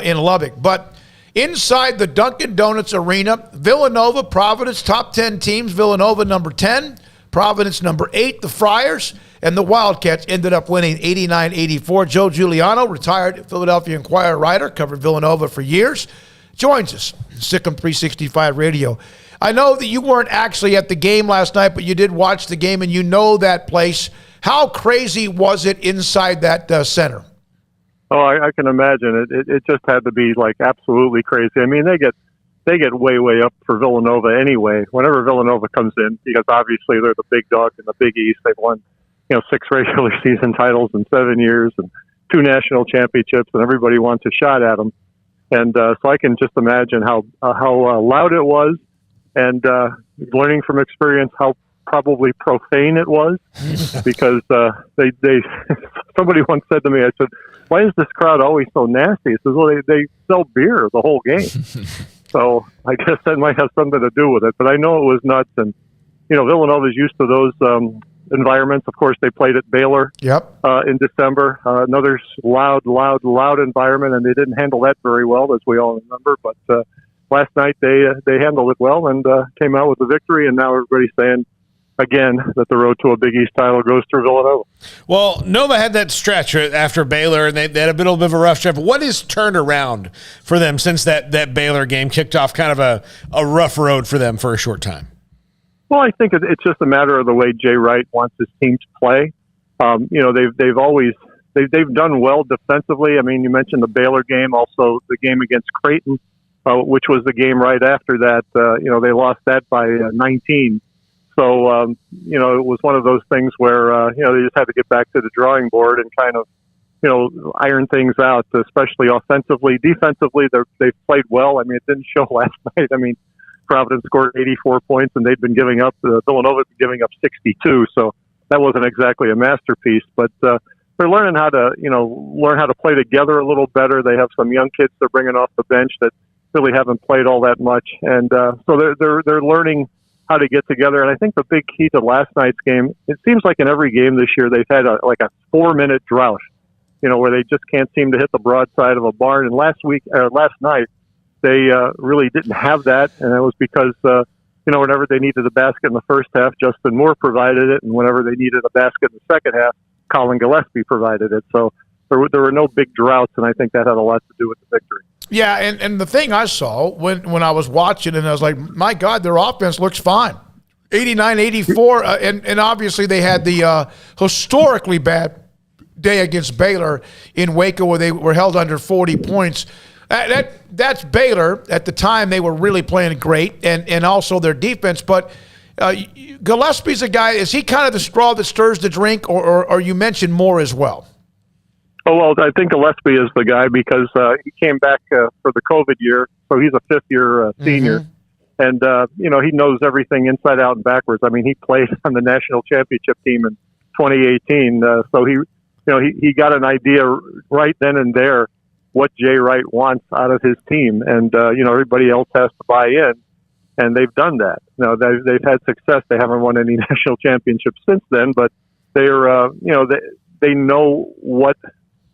in Lubbock. But inside the Dunkin' Donuts arena, Villanova, Providence, top 10 teams. Villanova number 10, Providence number 8. The Friars and the Wildcats ended up winning 89-84. Joe Juliano, retired Philadelphia Inquirer writer, covered Villanova for years, joins us, Sikkim 365 Radio. I know that you weren't actually at the game last night, but you did watch the game, and you know that place. How crazy was it inside that center? Oh, I can imagine. It just had to be like absolutely crazy. I mean, they get way up for Villanova anyway. Whenever Villanova comes in, because obviously they're the big dog in the Big East. They've won 6 regular season titles in 7 years and 2 national championships, and everybody wants a shot at them. And so I can just imagine how loud it was, and learning from experience how probably profane it was, because they somebody once said to me, I said, "Why is this crowd always so nasty?" It says, "Well, they sell beer the whole game." So I guess that might have something to do with it. But I know it was nuts, and Villanova's used to those environments. Of course, they played at Baylor in December, another loud environment, and they didn't handle that very well, as we all remember. But last night they handled it well and came out with a victory, and now everybody's saying again that the road to a Big East title goes through Villanova. Well, Nova had that stretch after Baylor, and they had a bit of a rough stretch. But what has turned around for them since that Baylor game kicked off kind of a rough road for them for a short time? Well, I think it's just a matter of the way Jay Wright wants his team to play. They've done well defensively. I mean, you mentioned the Baylor game, also the game against Creighton, which was the game right after that. They lost that by 19. So, it was one of those things where, they just had to get back to the drawing board and kind of, iron things out, especially offensively. Defensively, they've played well. I mean, it didn't show last night. I mean, Providence scored 84 points, and they'd been giving up, Villanova had been giving up 62. So that wasn't exactly a masterpiece, but they're learning how to play together a little better. They have some young kids they're bringing off the bench that really haven't played all that much. And so they're learning how to get together. And I think the big key to last night's game, it seems like in every game this year, they've had a 4-minute drought, where they just can't seem to hit the broadside of a barn. And last night, they really didn't have that. And that was because, whenever they needed a basket in the first half, Justin Moore provided it. And whenever they needed a basket in the second half, Collin Gillespie provided it. So there were no big droughts. And I think that had a lot to do with the victory. Yeah, and the thing I saw when I was watching, and I was like, my God, their offense looks fine. 89-84, and obviously they had the historically bad day against Baylor in Waco where they were held under 40 points. That's Baylor. At the time, they were really playing great, and also their defense. But Gillespie's a guy, is he kind of the straw that stirs the drink, or you mentioned Moore as well? Oh, well, I think Gillespie is the guy because he came back for the COVID year, so he's a fifth-year senior. And, he knows everything inside out and backwards. I mean, he played on the national championship team in 2018, so he got an idea right then and there what Jay Wright wants out of his team. And, everybody else has to buy in, and they've done that. They've had success. They haven't won any national championships since then, but they're, they know what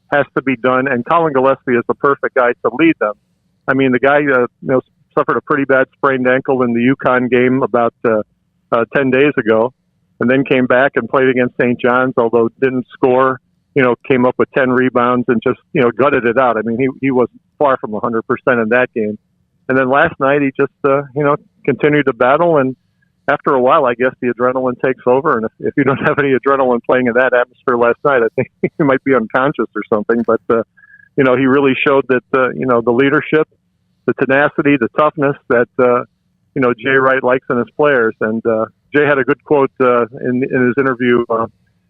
has to be done, and Collin Gillespie is the perfect guy to lead them. I mean, the guy suffered a pretty bad sprained ankle in the UConn game about 10 days ago, and then came back and played against St. John's, although didn't score, came up with 10 rebounds and just, gutted it out. I mean, he was far from 100% in that game. And then last night he just, continued to battle, and after a while, I guess the adrenaline takes over. And if you don't have any adrenaline playing in that atmosphere last night, I think you might be unconscious or something. But, he really showed that, the leadership, the tenacity, the toughness that, Jay Wright likes in his players. And Jay had a good quote in his interview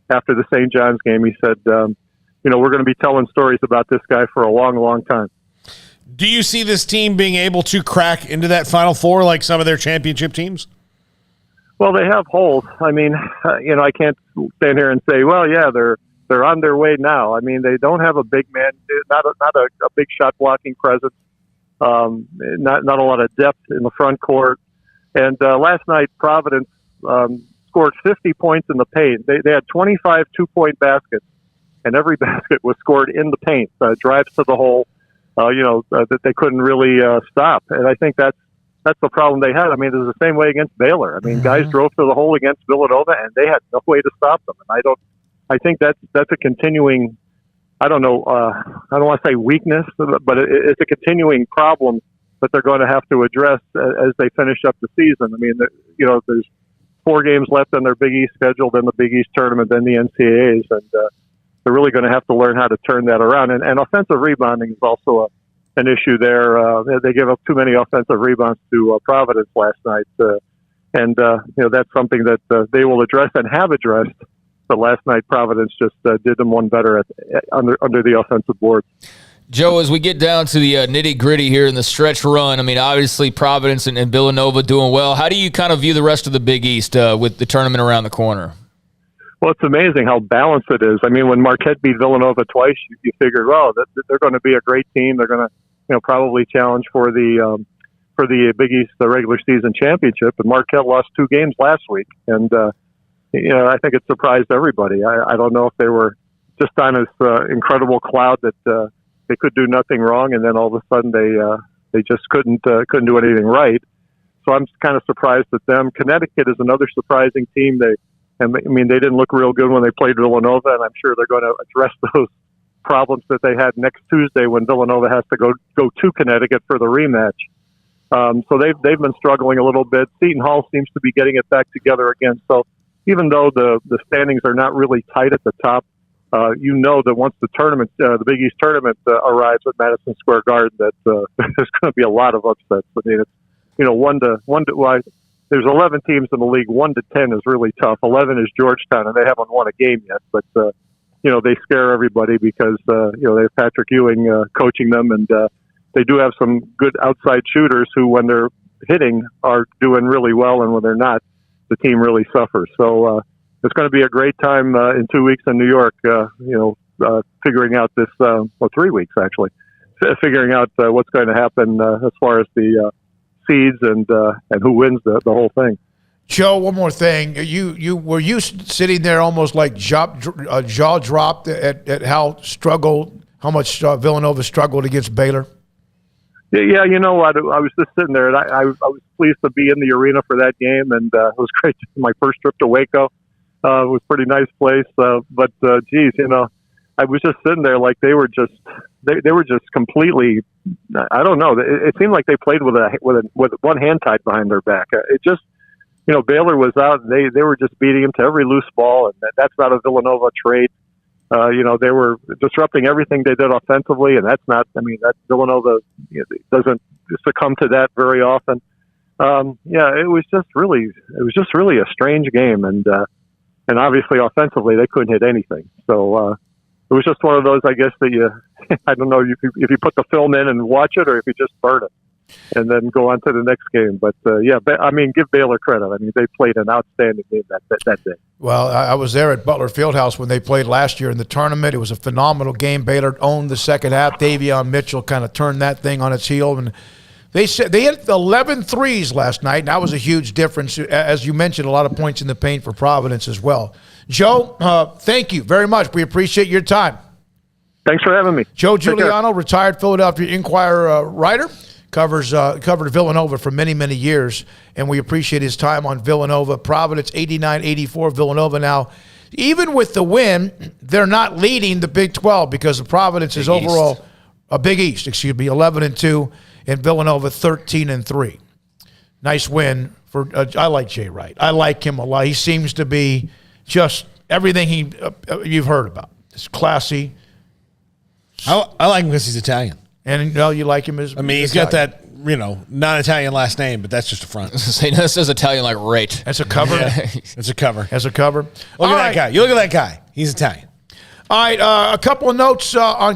after the St. John's game. He said, we're going to be telling stories about this guy for a long, long time. Do you see this team being able to crack into that Final Four like some of their championship teams? Well, they have holes. I mean, I can't stand here and say, well, yeah, they're on their way now. I mean, they don't have a big man, not a big shot blocking presence, not a lot of depth in the front court. And last night, Providence scored 50 points in the paint. They had 25 2-point baskets, and every basket was scored in the paint. Drives to the hole. that they couldn't really stop. And I think that's the problem they had. I mean, it was the same way against Baylor. I mean, guys drove to the hole against Villanova, and they had no way to stop them. And I think that's a continuing. I don't know. I don't want to say weakness, but it's a continuing problem that they're going to have to address as they finish up the season. I mean, there's 4 games left on their Big East schedule, then the Big East tournament, then the NCAAs, and they're really going to have to learn how to turn that around. And offensive rebounding is also an issue there. They gave up too many offensive rebounds to Providence last night, and that's something that they will address and have addressed. But last night, Providence just did them one better under the offensive board. Joe, as we get down to the nitty-gritty here in the stretch run, I mean, obviously Providence and Villanova doing well. How do you kind of view the rest of the Big East with the tournament around the corner? Well, it's amazing how balanced it is. I mean, when Marquette beat Villanova twice, you figured, well, they're going to be a great team. They're going to, probably challenge for the Big East, the regular season championship. And Marquette lost 2 games last week, and I think it surprised everybody. I don't know if they were just on this incredible cloud that they could do nothing wrong, and then all of a sudden they just couldn't do anything right. So I'm kind of surprised at them. Connecticut is another surprising team. They didn't look real good when they played Villanova, and I'm sure they're going to address those problems that they had next Tuesday when Villanova has to go to Connecticut for the rematch. So they've been struggling a little bit. Seton Hall seems to be getting it back together again. So even though the standings are not really tight at the top, that once the tournament, the Big East tournament arrives at Madison Square Garden, that there's going to be a lot of upsets. I mean, it's there's 11 teams in the league. 1 to 10 is really tough. 11 is Georgetown, and they haven't won a game yet. But they scare everybody because they have Patrick Ewing coaching them, and they do have some good outside shooters who, when they're hitting, are doing really well, and when they're not, the team really suffers. So it's going to be a great time in 2 weeks in New York. Figuring out this 3 weeks actually, figuring out what's going to happen as far as the seeds and who wins the whole thing. Joe, one more thing. Were you sitting there almost like jaw dropped at how much Villanova struggled against Baylor? Yeah, you know what? I was just sitting there, and I was pleased to be in the arena for that game, and it was great. My first trip to Waco. It was a pretty nice place, but geez, I was just sitting there like they were just completely. I don't know. It seemed like they played with one hand tied behind their back. It just, Baylor was out, and they were just beating them to every loose ball, and that's not a Villanova trait. They were disrupting everything they did offensively, and that's not. I mean, that Villanova doesn't succumb to that very often. It was just really a strange game, and obviously offensively they couldn't hit anything. So it was just one of those, I guess, that I don't know if you put the film in and watch it, or if you just burn it and then go on to the next game. But give Baylor credit. I mean, they played an outstanding game that day. Well, I was there at Butler Fieldhouse when they played last year in the tournament. It was a phenomenal game. Baylor owned the second half. Davion Mitchell kind of turned that thing on its heel, and they hit 11 threes last night, and that was a huge difference. As you mentioned, a lot of points in the paint for Providence as well. Joe, thank you very much. We appreciate your time. Thanks for having me. Joe Juliano, retired Philadelphia Inquirer writer, covered Villanova for many, many years, and we appreciate his time on Villanova. Providence 89-84. Villanova now, even with the win, they're not leading the Big 12 because the Providence is overall a Big East, 11-2, and Villanova 13-3. Nice win for. I like Jay Wright. I like him a lot. He seems to be just everything you've heard about. It's classy. I like him because he's Italian. And you like him as he's got that, non-Italian last name, but that's just a front. That says Italian like right. That's a cover? Yeah, it's a cover. As a cover? Look at that guy. You look at that guy. He's Italian. All right, a couple of notes on